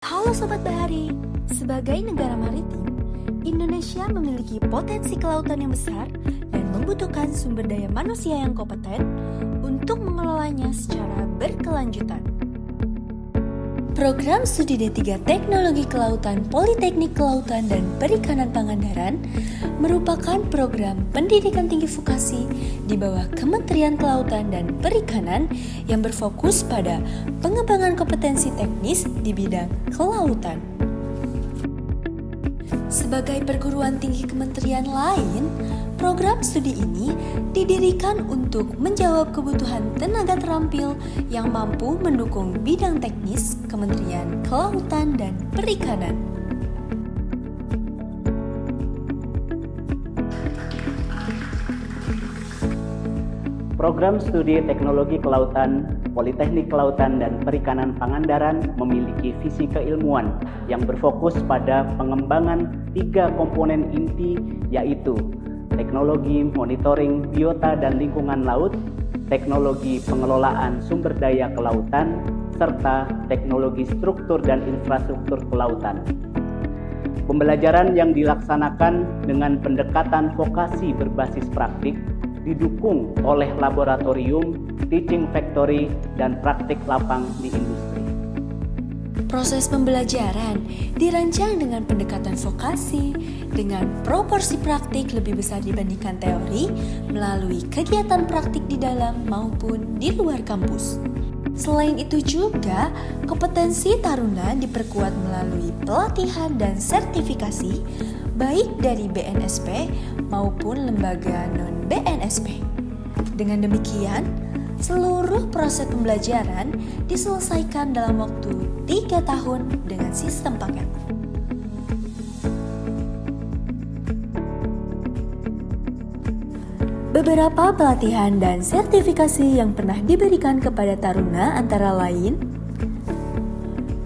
Halo Sobat Bahari, sebagai negara maritim, Indonesia memiliki potensi kelautan yang besar dan membutuhkan sumber daya manusia yang kompeten untuk mengelolanya secara berkelanjutan. Program Studi D3 Teknologi Kelautan Politeknik Kelautan dan Perikanan Pangandaran merupakan program pendidikan tinggi vokasi di bawah Kementerian Kelautan dan Perikanan yang berfokus pada pengembangan kompetensi teknis di bidang kelautan. Sebagai perguruan tinggi kementerian lain, program studi ini didirikan untuk menjawab kebutuhan tenaga terampil yang mampu mendukung bidang teknis Kementerian Kelautan dan Perikanan. Program Studi Teknologi Kelautan, Politeknik Kelautan dan Perikanan Pangandaran memiliki visi keilmuan yang berfokus pada pengembangan 3 komponen inti, yaitu teknologi monitoring biota dan lingkungan laut, teknologi pengelolaan sumber daya kelautan, serta teknologi struktur dan infrastruktur kelautan. Pembelajaran yang dilaksanakan dengan pendekatan vokasi berbasis praktik didukung oleh laboratorium, teaching factory, dan praktik lapang di industri. Proses pembelajaran dirancang dengan pendekatan vokasi dengan proporsi praktik lebih besar dibandingkan teori melalui kegiatan praktik di dalam maupun di luar kampus. Selain itu juga, kompetensi taruna diperkuat melalui pelatihan dan sertifikasi baik dari BNSP maupun lembaga non-BNSP. Dengan demikian, seluruh proses pembelajaran diselesaikan dalam waktu 3 tahun dengan sistem paket. Beberapa pelatihan dan sertifikasi yang pernah diberikan kepada taruna antara lain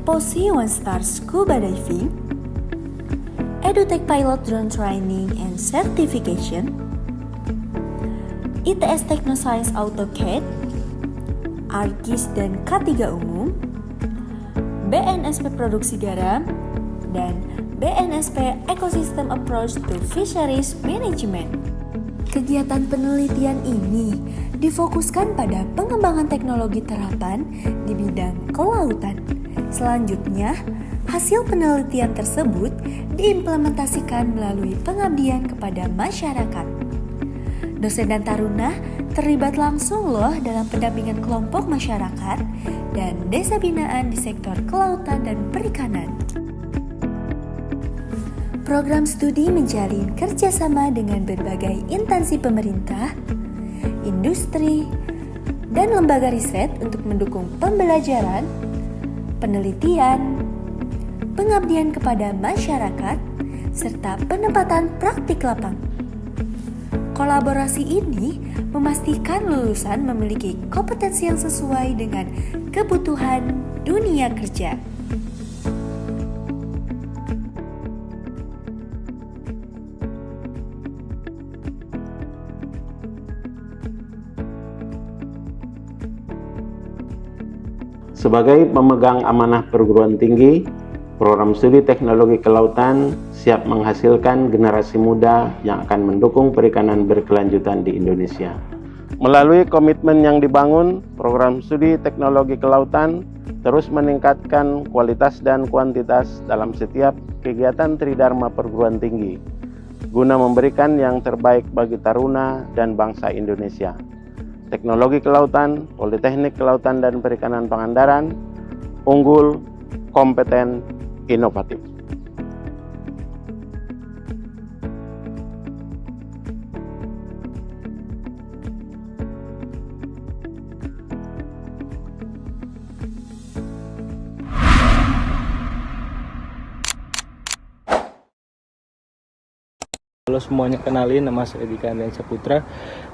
POSI One Star Scuba Diving, EduTech Pilot Drone Training and Certification, ITS Technoscience AutoCAD, ARKIS dan K3 Umum, BNSP Produksi Garam, dan BNSP Ecosystem Approach to Fisheries Management. Kegiatan penelitian ini difokuskan pada pengembangan teknologi terapan di bidang kelautan. Selanjutnya, hasil penelitian tersebut diimplementasikan melalui pengabdian kepada masyarakat. Dosen dan taruna terlibat langsung loh dalam pendampingan kelompok masyarakat dan desa binaan di sektor kelautan dan perikanan. Program studi menjalin kerjasama dengan berbagai instansi pemerintah, industri, dan lembaga riset untuk mendukung pembelajaran, penelitian, pengabdian kepada masyarakat, serta penempatan praktik lapang. Kolaborasi ini memastikan lulusan memiliki kompetensi yang sesuai dengan kebutuhan dunia kerja. Sebagai pemegang amanah perguruan tinggi, program studi teknologi kelautan siap menghasilkan generasi muda yang akan mendukung perikanan berkelanjutan di Indonesia. Melalui komitmen yang dibangun, program studi teknologi kelautan terus meningkatkan kualitas dan kuantitas dalam setiap kegiatan tridharma perguruan tinggi, guna memberikan yang terbaik bagi taruna dan bangsa Indonesia. Teknologi Kelautan, Politeknik Kelautan dan Perikanan Pangandaran, unggul, kompeten, inovatif. Halo semuanya, kenalin, nama saya Dika Andrian Saputra.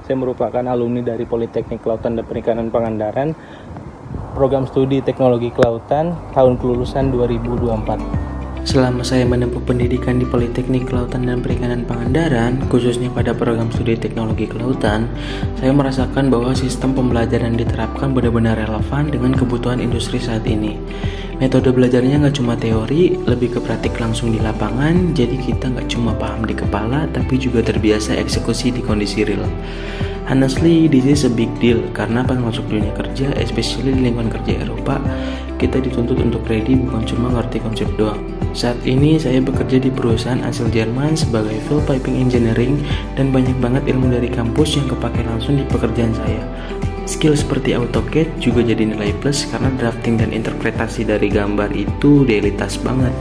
Saya merupakan alumni dari Politeknik Kelautan dan Perikanan Pangandaran, program studi Teknologi Kelautan, tahun kelulusan 2024. Selama saya menempuh pendidikan di Politeknik Kelautan dan Perikanan Pangandaran, khususnya pada program studi teknologi kelautan, saya merasakan bahwa sistem pembelajaran diterapkan benar-benar relevan dengan kebutuhan industri saat ini. Metode belajarnya nggak cuma teori, lebih ke praktik langsung di lapangan, jadi kita nggak cuma paham di kepala, tapi juga terbiasa eksekusi di kondisi real. Honestly, this is a big deal karena pas masuk dunia kerja, especially di lingkungan kerja Eropa, kita dituntut untuk ready bukan cuma ngerti konsep doang. Saat ini saya bekerja di perusahaan asal Jerman sebagai field piping engineering dan banyak banget ilmu dari kampus yang kepake langsung di pekerjaan saya. Skill seperti AutoCAD juga jadi nilai plus karena drafting dan interpretasi dari gambar itu daily task banget.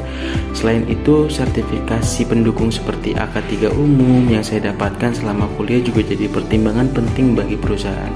Selain itu, sertifikasi pendukung seperti AK3 umum yang saya dapatkan selama kuliah juga jadi pertimbangan penting bagi perusahaan.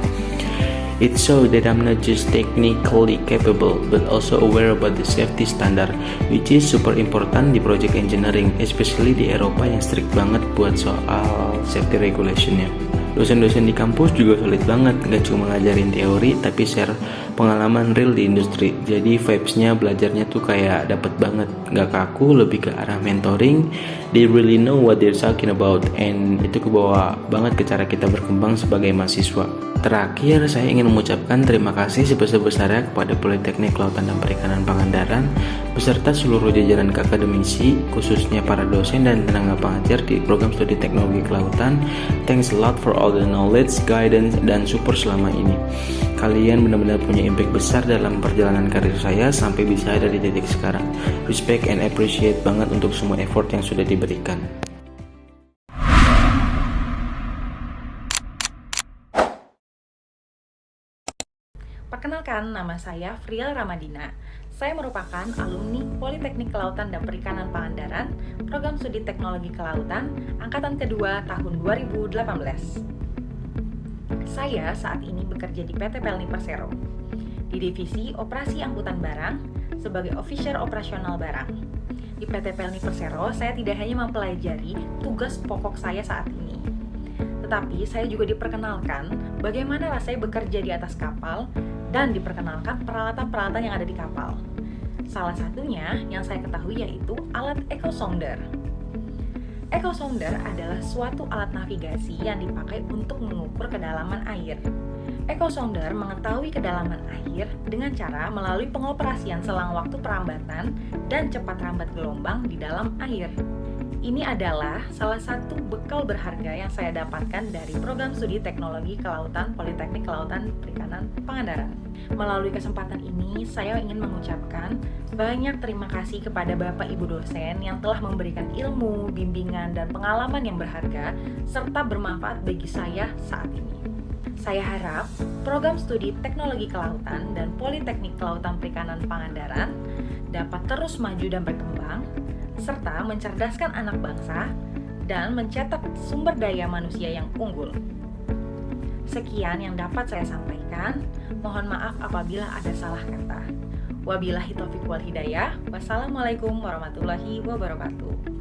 It shows that I'm not just technically capable, but also aware about the safety standard, which is super important di project engineering, especially di Eropa yang strict banget buat soal safety regulationnya. Dosen-dosen di kampus juga solid banget, gak cuma ngajarin teori, tapi share pengalaman real di industri. Jadi vibes-nya belajarnya tuh kayak dapet banget, gak kaku, lebih ke arah mentoring. They really know what they're talking about, and itu kebawa banget ke cara kita berkembang sebagai mahasiswa. Terakhir, saya ingin mengucapkan terima kasih sebesar-besarnya kepada Politeknik Kelautan dan Perikanan Pangandaran beserta seluruh jajaran akademisi, khususnya para dosen dan tenaga pengajar di program studi teknologi kelautan. Thanks a lot for all the knowledge, guidance, dan support selama ini. Kalian benar-benar punya impact besar dalam perjalanan karir saya sampai bisa ada di titik sekarang. Respect and appreciate banget untuk semua effort yang sudah diberikan. Perkenalkan, nama saya Friel Ramadina. Saya merupakan alumni Politeknik Kelautan dan Perikanan Pangandaran, program studi teknologi kelautan, angkatan kedua tahun 2018. Saya saat ini bekerja di PT Pelni Persero, di divisi operasi angkutan barang sebagai officer operasional barang. Di PT Pelni Persero, saya tidak hanya mempelajari tugas pokok saya saat ini, tetapi saya juga diperkenalkan bagaimana rasanya bekerja di atas kapal dan diperkenalkan peralatan-peralatan yang ada di kapal. Salah satunya yang saya ketahui yaitu alat echosounder. Echosounder adalah suatu alat navigasi yang dipakai untuk mengukur kedalaman air. Echosounder mengetahui kedalaman air dengan cara melalui pengoperasian selang waktu perambatan dan cepat rambat gelombang di dalam air. Ini adalah salah satu bekal berharga yang saya dapatkan dari program studi teknologi kelautan Politeknik Kelautan Perikanan Pangandaran. Melalui kesempatan ini, saya ingin mengucapkan banyak terima kasih kepada Bapak Ibu dosen yang telah memberikan ilmu, bimbingan, dan pengalaman yang berharga, serta bermanfaat bagi saya saat ini. Saya harap program studi teknologi kelautan dan Politeknik Kelautan Perikanan Pangandaran dapat terus maju dan berkembang, serta mencerdaskan anak bangsa dan mencetak sumber daya manusia yang unggul. Sekian yang dapat saya sampaikan. Mohon maaf apabila ada salah kata. Wabillahi taufiq wal hidayah. Wassalamualaikum warahmatullahi wabarakatuh.